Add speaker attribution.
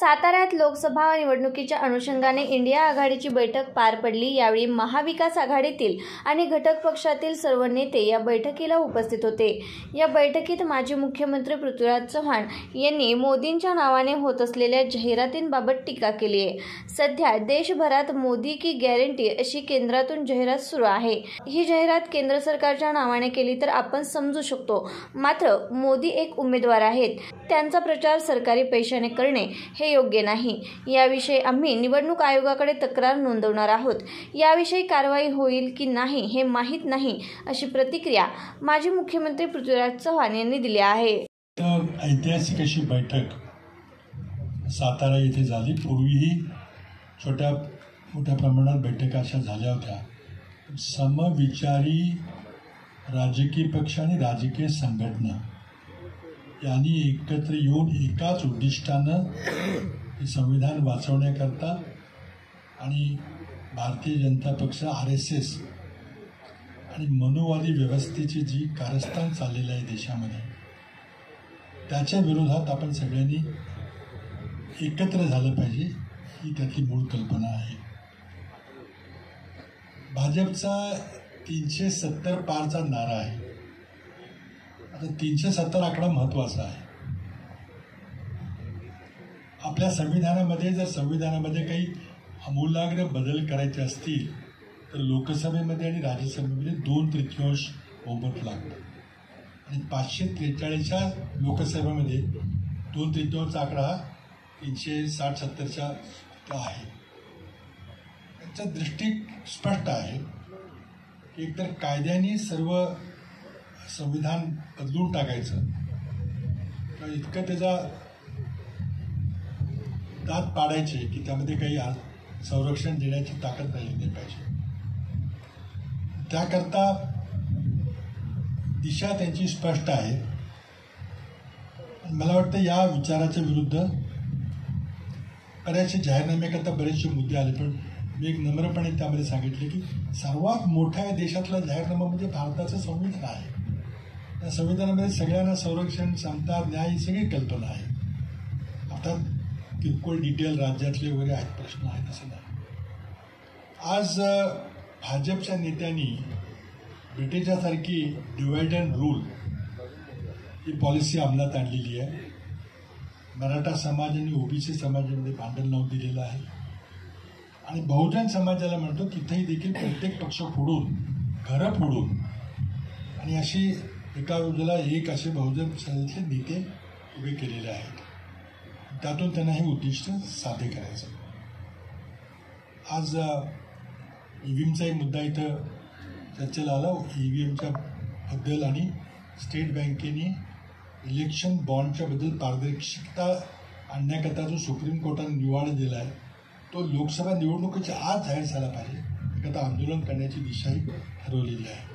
Speaker 1: साताऱ्यात लोकसभा निवडणुकीच्या अनुषंगाने इंडिया आघाडीची बैठक पार पडली। यावेळी महाविकास आघाडीतील आणि घटक पक्षातील सर्व नेते या बैठकीला उपस्थित होते। या बैठकीत माजी मुख्यमंत्री पृथ्वीराज चव्हाण यांनी मोदींच्या नावाने होत असलेल्या जाहिरातींबाबत टीका केली आहे। सध्या देशभरात मोदी की गॅरंटी अशी केंद्रातून जाहिरात सुरू आहे। ही जाहिरात केंद्र सरकारच्या नावाने केली तर आपण समजू शकतो, मात्र मोदी एक उमेदवार आहेत, त्यांचा प्रचार सरकारी पैशाने करणे हे योग्य नाही। याविषयी आम्ही निवडणूक आयोगाकडे तक्रार नोंदवणार आहोत। याविषयी कारवाई होईल की नाही हे माहीत नाही, अशी प्रतिक्रिया माजी मुख्यमंत्री पृथ्वीराज चव्हाण यांनी दिली आहे।
Speaker 2: ऐतिहासिक अशी बैठक सातारा येथे झाली। पूर्वीही छोट्या मोठ्या प्रमाणात बैठका अशा झाल्या होत्या। समविचारी राजकीय पक्ष आणि राजकीय संघटना यांनी एकत्र येऊन एकाच उद्दिष्टानं हे संविधान वाचवण्याकरता आणि भारतीय जनता पक्ष RSS आणि मनुवादी व्यवस्थेची जी कारस्थान चाललेलं आहे देशामध्ये, त्याच्या विरोधात आपण सगळ्यांनी एकत्र झालं पाहिजे, ही त्यातली मूळ कल्पना आहे। भाजपचा 370 पारचा नारा आहे। आता 370 आकडा महत्त्वाचा आहे। आपल्या संविधानामध्ये जर संविधानामध्ये काही आमूलाग्र बदल करायचे असतील तर लोकसभेमध्ये आणि राज्यसभेमध्ये 2/3 बहुमत लागतं आणि 543च्या लोकसभेमध्ये 2/3 आकडा हा 360-70च्या आहे। त्याचा दृष्टी स्पष्ट आहे की एकतर कायद्याने सर्व संविधान बदलून टाकायचं किंवा इतकं त्याचा दात पाडायचे की त्यामध्ये काही संरक्षण देण्याची ताकद राहिली नाही पाहिजे। त्याकरता दिशा त्यांची स्पष्ट आहे। मला वाटतं या विचाराच्या विरुद्ध बऱ्याचशे जाहीरनाम्याकरता बरेचसे मुद्दे आले, पण मी एक नम्रपणे त्यामध्ये सांगितले की सर्वात मोठ्या देशातला जाहीरनामा म्हणजे भारताचं संविधान आहे। या संविधानामध्ये सगळ्यांना संरक्षण, समता, न्याय ही सगळी कल्पना आहे। अर्थात किरकोळ डिटेल राज्यातले वगैरे आहेत, प्रश्न आहेत असं नाही। आज भाजपच्या नेत्यांनी ब्रिटिशासारखी डिवाइड अँड रूल ही पॉलिसी अंमलात आणलेली आहे। मराठा समाज आणि OBC समाजामध्ये भांडण लावून दिलेलं आहे आणि बहुजन समाजाला म्हणतो तिथेही देखील प्रत्येक पक्ष फोडून, घरं फोडून आणि अशी एका बाजूला एक असे बहुजन समाजातले नेते उभे केलेले आहेत। त्यातून त्यांना हे उद्दिष्ट साध्य करायचं। आज EVMचा एक मुद्दा इथं चर्चेला आला। EVMच्या बद्दल आणि स्टेट बँकेने इलेक्शन बॉन्डच्या बद्दल पारदर्शकता आणण्याकरता जो सुप्रीम कोर्टाने निवाडा दिला आहे तो लोकसभा निवडणुकीच्या आज जाहीर झाला पाहिजे। त्याकरता आंदोलन करण्याची दिशाही ठरवलेली आहे।